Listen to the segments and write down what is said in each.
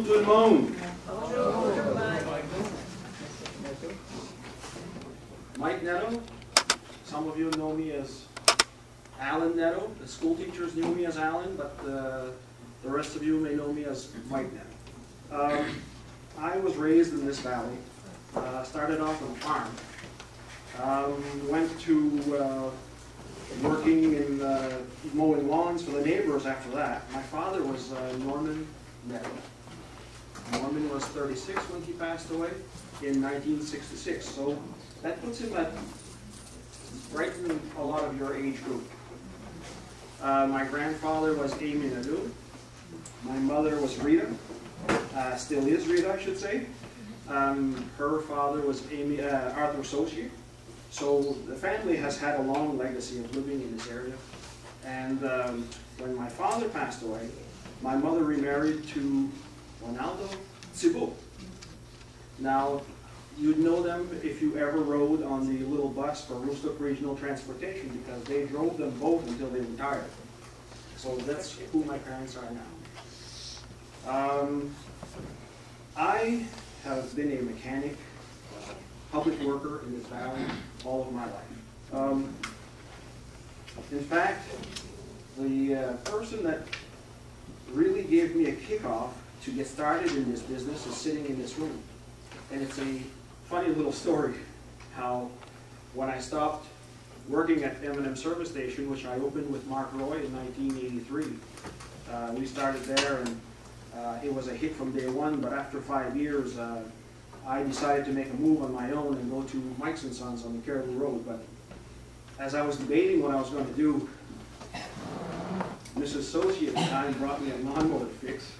Guten Morgen. Mike Netto. Some of you know me as Alan Netto. The school teachers knew me as Alan, but the rest of you may know me as Mike Netto. I was raised in this valley. Started off on a farm. Went to working in mowing lawns for the neighbors after that. My father was Norman Netto. Norman was 36 when he passed away in 1966. So that puts him at right in a lot of your age group. My grandfather was Amy Nadeau. My mother was Rita. Still is Rita, I should say. Her father was Arthur Saucier. So the family has had a long legacy of living in this area. And when my father passed away, my mother remarried to Ronaldo Thibault. Now, you'd know them if you ever rode on the little bus for Aroostook Regional Transportation, because they drove them both until they retired. So that's who my parents are now. I have been a mechanic, public worker in this valley all of my life. In fact, the person that really gave me a kickoff to get started in this business is sitting in this room. And it's a funny little story how when I stopped working at M&M Service Station, which I opened with Mark Roy in 1983, we started there, and it was a hit from day one, but after 5 years, I decided to make a move on my own and go to Mike's & Sons on the Caribou Road. But as I was debating what I was going to do, Mrs. Sochi at the time brought me a lawnmower to fix.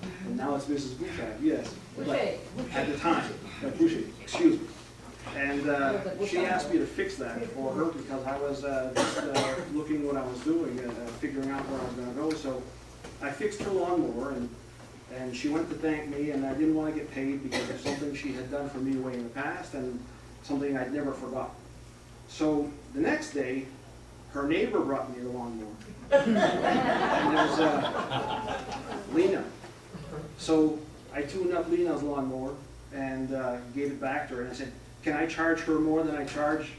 And now it's Mrs. Bouchard, yes. But at the time, Boucher, excuse me. And she asked me to fix that for her because I was just looking what I was doing and figuring out where I was going to go. So I fixed her lawnmower, and she went to thank me, and I didn't want to get paid because of something she had done for me way in the past and something I'd never forgotten. So the next day, her neighbor brought me the lawnmower. And it was Lena. So I tuned up Lena's lawnmower and gave it back to her, and I said, can I charge her more than I charge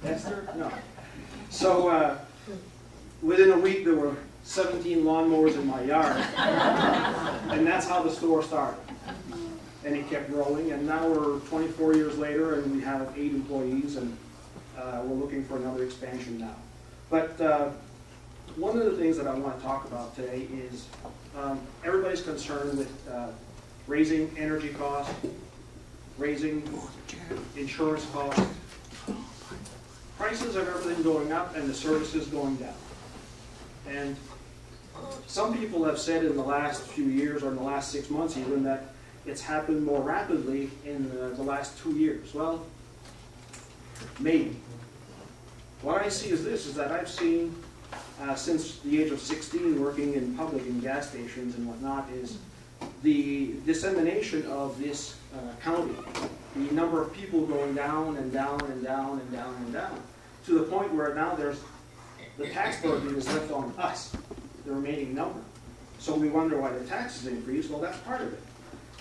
Esther? No. So within a week, there were 17 lawnmowers in my yard. And that's how the store started. And it kept growing, and now we're 24 years later, and we have 8 employees, and we're looking for another expansion now. But one of the things that I want to talk about today is everybody's concerned with raising energy costs, raising insurance costs, prices of everything going up, and the services going down. And some people have said in the last few years, or in the last 6 months even, that it's happened more rapidly in the last 2 years. Well, maybe. What I see is this, is that I've seen since the age of 16 working in public and gas stations and whatnot, is the dissemination of this county, the number of people going down and down and down and down and down, to the point where now the tax burden is left on us, the remaining number. So we wonder why the taxes increase. Well, that's part of it.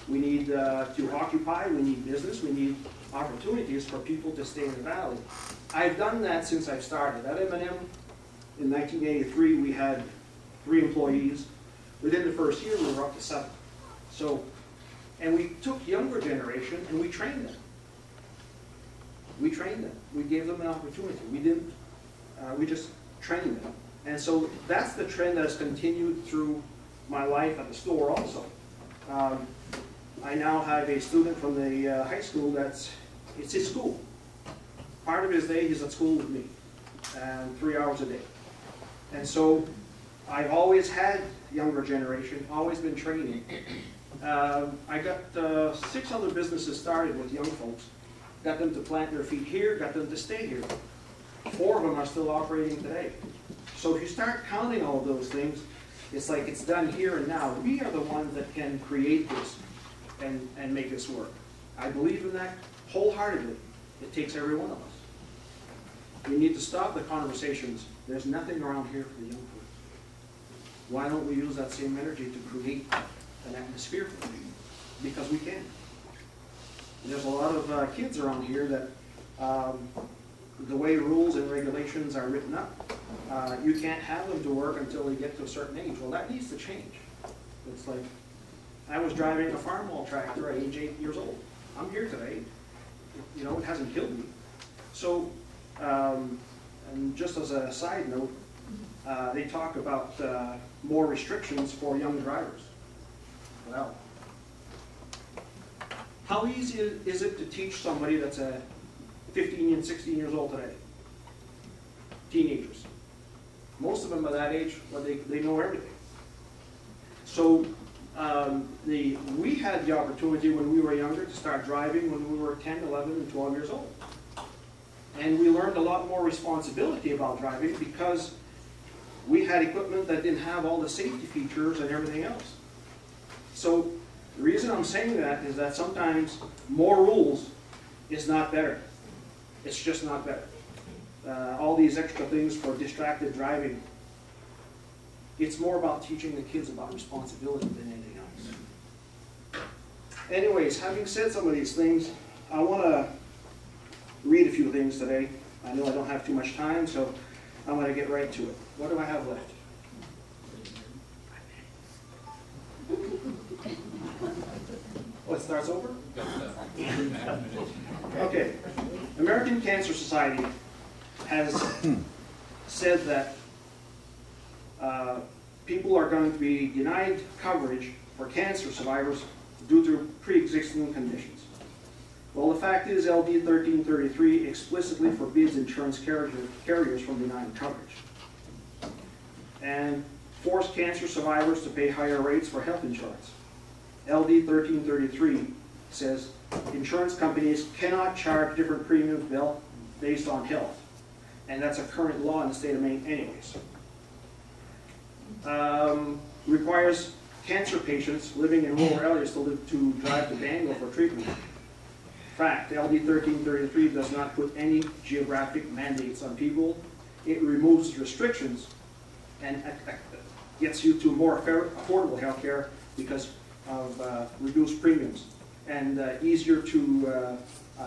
We need to occupy, we need business, we need opportunities for people to stay in the valley. I've done that since I've started. At M&M, in 1983, we had 3 employees. Within the first year, we were up to 7. So, and we took younger generation and we trained them. We trained them. We gave them an opportunity. We didn't, we just trained them. And so that's the trend that has continued through my life at the store also. I now have a student from the high school it's his school. Part of his day he's at school with me, and 3 hours a day. And so I've always had younger generation, always been training. I got 6 other businesses started with young folks, got them to plant their feet here, got them to stay here. 4 of them are still operating today. So if you start counting all of those things, it's like it's done here and now. We are the ones that can create this and make this work. I believe in that wholeheartedly. It takes every one of us. We need to stop the conversations. There's nothing around here for the young folks. Why don't we use that same energy to create an atmosphere for people? Because we can. There's a lot of kids around here that the way rules and regulations are written up, you can't have them to work until they get to a certain age. Well, that needs to change. It's like, I was driving a farm haul tractor at age 8 years old. I'm here today. You know, it hasn't killed me. So, and just as a side note, they talk about more restrictions for young drivers. Well, how easy is it to teach somebody that's 15 and 16 years old today? Teenagers. Most of them by that age, well, they know everything. So we had the opportunity when we were younger to start driving when we were 10, 11, and 12 years old. And we learned a lot more responsibility about driving because we had equipment that didn't have all the safety features and everything else. So the reason I'm saying that is that sometimes more rules is not better. It's just not better. All these extra things for distracted driving, it's more about teaching the kids about responsibility than anything else. Anyways, having said some of these things, I want to read a few things today. I know I don't have too much time, so I'm going to get right to it. What do I have left? Oh, it starts over? Okay. American Cancer Society has said that people are going to be denied coverage for cancer survivors due to pre-existing conditions. Well, the fact is LD 1333 explicitly forbids insurance carriers from denying coverage and force cancer survivors to pay higher rates for health insurance. LD 1333 says insurance companies cannot charge different premiums based on health, and that's a current law in the state of Maine anyways. Requires cancer patients living in rural areas to drive to Bangor for treatment. Fact, LD 1333 does not put any geographic mandates on people. It removes restrictions and gets you to more affordable health care because of reduced premiums and easier to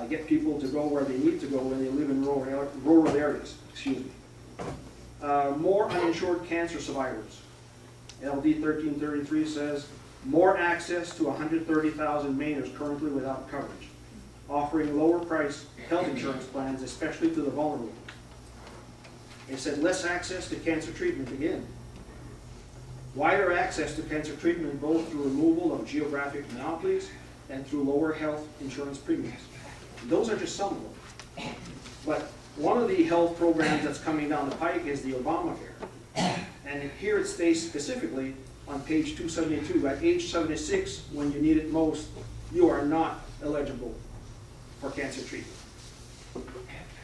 get people to go where they need to go when they live in rural areas. Excuse me. More uninsured cancer survivors. LD 1333 says more access to 130,000 Mainers currently without coverage, offering lower price health insurance plans, especially to the vulnerable. They said less access to cancer treatment again. Wider access to cancer treatment both through removal of geographic monopolies and through lower health insurance premiums. Those are just some of them. But one of the health programs that's coming down the pike is the Obamacare. And here it states specifically on page 272, at age 76, when you need it most, you are not eligible for cancer treatment.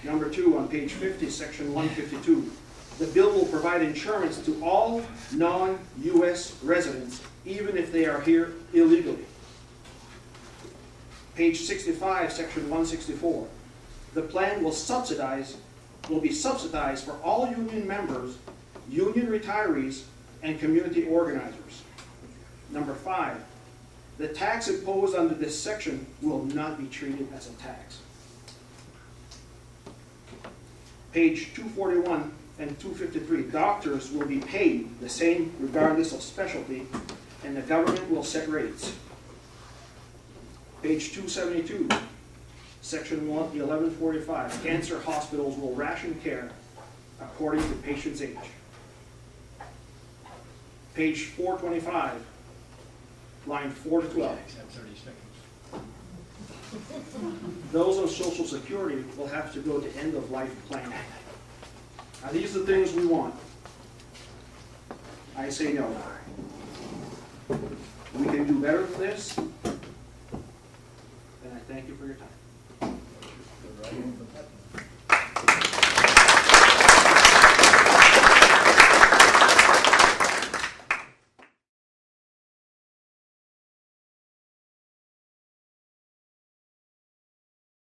Number 2, on page 50, section 152, the bill will provide insurance to all non-U.S. residents, even if they are here illegally. Page 65, section 164, the plan will be subsidized for all union members, union retirees, and community organizers. Number 5, the tax imposed under this section will not be treated as a tax. Page 241 and 253, doctors will be paid the same regardless of specialty, and the government will set rates. Page 272, section 1145, cancer hospitals will ration care according to patient's age. Page 425, line 4 to 12. Those on Social Security will have to go to end-of-life planning. Now these are the things we want. I say no. We can do better than this, and I thank you for your time.